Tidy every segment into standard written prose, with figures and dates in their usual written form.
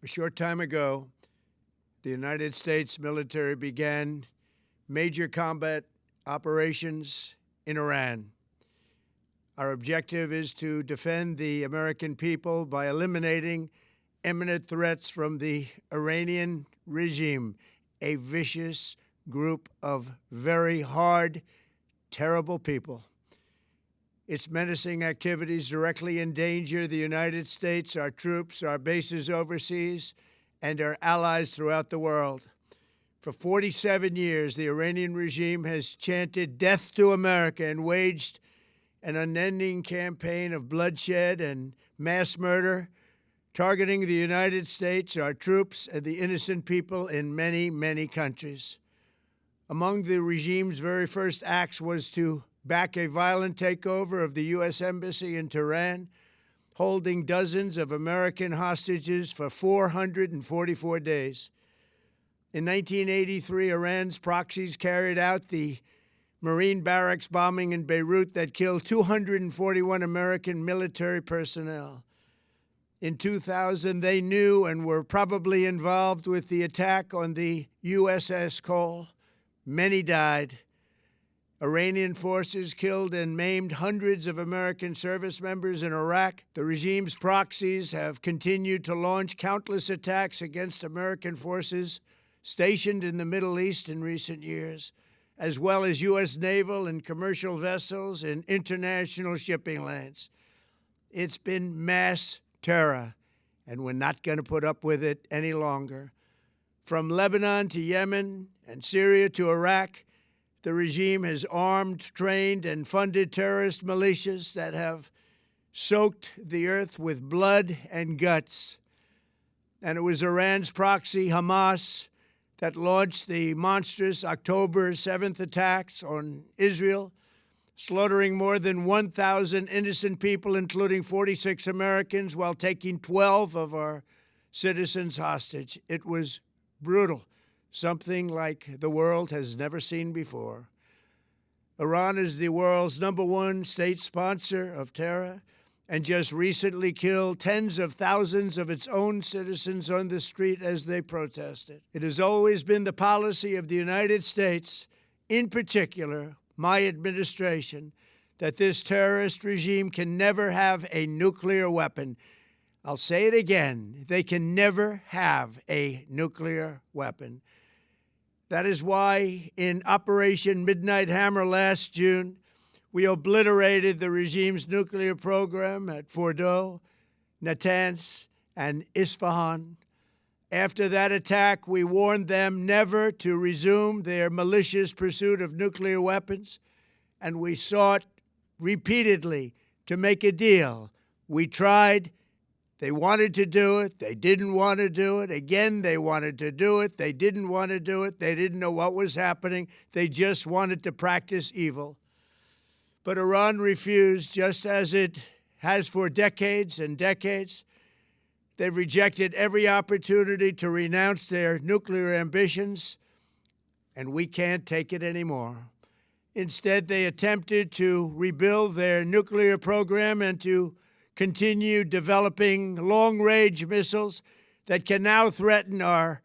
A short time ago, the United States military began major combat operations in Iran. Our objective is to defend the American people by eliminating imminent threats from the Iranian regime, a vicious group of very hard, terrible people. Its menacing activities directly endanger the United States, our troops, our bases overseas, and our allies throughout the world. For 47 years, the Iranian regime has chanted death to America and waged an unending campaign of bloodshed and mass murder, targeting the United States, our troops, and the innocent people in many, many countries. Among the regime's very first acts was to back a violent takeover of the U.S. Embassy in Tehran, holding dozens of American hostages for 444 days. In 1983, Iran's proxies carried out the Marine barracks bombing in Beirut that killed 241 American military personnel. In 2000, they knew and were probably involved with the attack on the USS Cole. Many died. Iranian forces killed and maimed hundreds of American service members in Iraq. The regime's proxies have continued to launch countless attacks against American forces stationed in the Middle East in recent years, as well as U.S. naval and commercial vessels in international shipping lanes. It's been mass terror, and we're not going to put up with it any longer. From Lebanon to Yemen and Syria to Iraq, the regime has armed, trained, and funded terrorist militias that have soaked the earth with blood and guts. And it was Iran's proxy, Hamas, that launched the monstrous October 7th attacks on Israel, slaughtering more than 1,000 innocent people, including 46 Americans, while taking 12 of our citizens hostage. It was brutal, something like the world has never seen before. Iran is the world's #1 state sponsor of terror and just recently killed tens of thousands of its own citizens on the street as they protested. It has always been the policy of the United States, in particular, my administration, that this terrorist regime can never have a nuclear weapon. I'll say it again, they can never have a nuclear weapon. That is why in Operation Midnight Hammer last June, we obliterated the regime's nuclear program at Fordow, Natanz, and Isfahan. After that attack, we warned them never to resume their malicious pursuit of nuclear weapons, and we sought repeatedly to make a deal. We tried. They wanted to do it. They didn't want to do it. Again, they wanted to do it. They didn't want to do it. They didn't know what was happening. They just wanted to practice evil. But Iran refused, just as it has for decades and decades. They've rejected every opportunity to renounce their nuclear ambitions, and we can't take it anymore. Instead, they attempted to rebuild their nuclear program and to continue developing long-range missiles that can now threaten our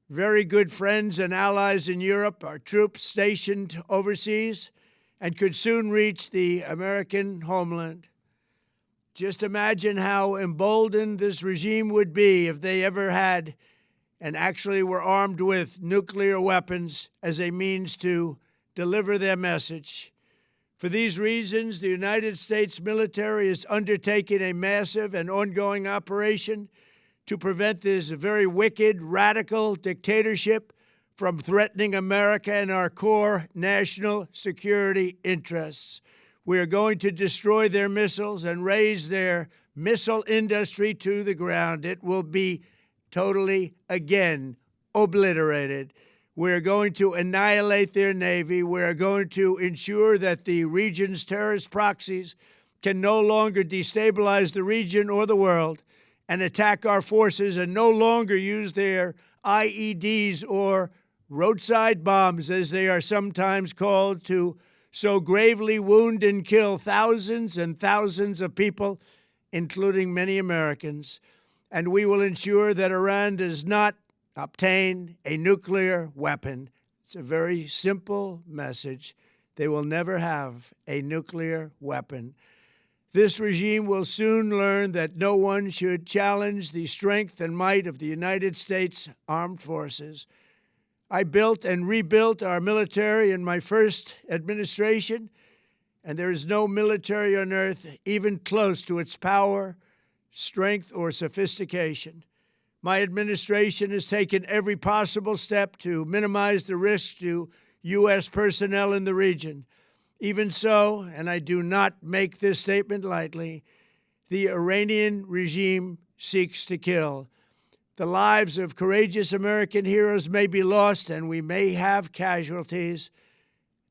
very good friends and allies in Europe, our troops stationed overseas, and could soon reach the American homeland. Just imagine how emboldened this regime would be if they ever had and actually were armed with nuclear weapons as a means to deliver their message. For these reasons, the United States military is undertaking a massive and ongoing operation to prevent this very wicked, radical dictatorship from threatening America and our core national security interests. We are going to destroy their missiles and raise their missile industry to the ground. It will be totally, again, obliterated. We're going to annihilate their Navy. We're going to ensure that the region's terrorist proxies can no longer destabilize the region or the world and attack our forces and no longer use their IEDs or roadside bombs, as they are sometimes called, to so gravely wound and kill thousands and thousands of people, including many Americans. and we will ensure that Iran does not obtain a nuclear weapon. It's a very simple message. They will never have a nuclear weapon. This regime will soon learn that no one should challenge the strength and might of the United States Armed Forces. I built and rebuilt our military in my first administration, and there is no military on earth even close to its power, strength, or sophistication. My administration has taken every possible step to minimize the risk to U.S. personnel in the region. Even so, and I do not make this statement lightly, the Iranian regime seeks to kill. The lives of courageous American heroes may be lost, and we may have casualties.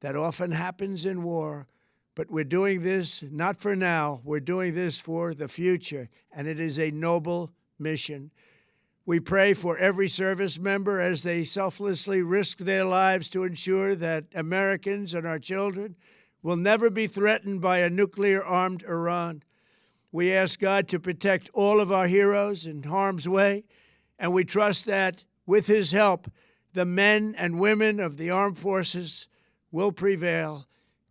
That often happens in war. But we're doing this not for now. We're doing this for the future, and it is a noble mission. We pray for every service member as they selflessly risk their lives to ensure that Americans and our children will never be threatened by a nuclear-armed Iran. We ask God to protect all of our heroes in harm's way, and we trust that, with His help, the men and women of the armed forces will prevail.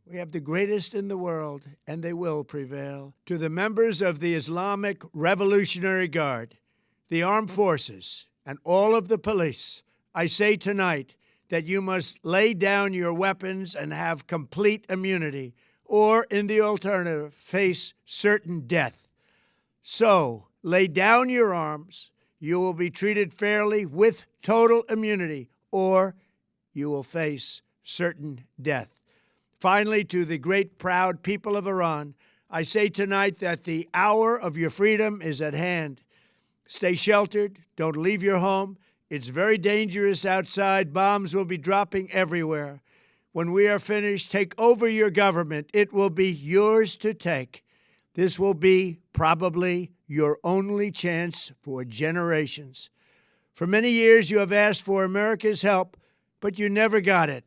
We have the greatest in the world, and they will prevail. To the members of the Islamic Revolutionary Guard, the armed forces, and all of the police, I say tonight that you must lay down your weapons and have complete immunity, or, in the alternative, face certain death. So, lay down your arms. You will be treated fairly with total immunity, or you will face certain death. Finally, to the great, proud people of Iran, I say tonight that the hour of your freedom is at hand. Stay sheltered. Don't leave your home. It's very dangerous outside. Bombs will be dropping everywhere. When we are finished, take over your government. It will be yours to take. This will be probably your only chance for generations. For many years, you have asked for America's help, but you never got it.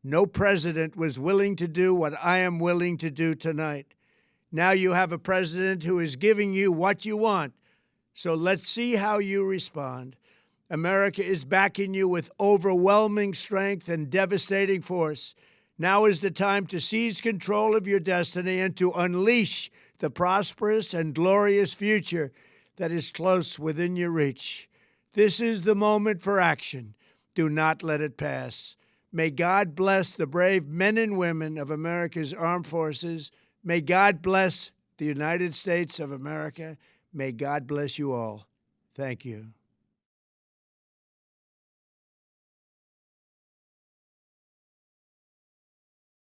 No president was willing to do what I am willing to do tonight. Now you have a president who is giving you what you want. So let's see how you respond. America is backing you with overwhelming strength and devastating force. Now is the time to seize control of your destiny and to unleash the prosperous and glorious future that is close within your reach. This is the moment for action. Do not let it pass. May God bless the brave men and women of America's armed forces. May God bless the United States of America. May God bless you all. Thank you.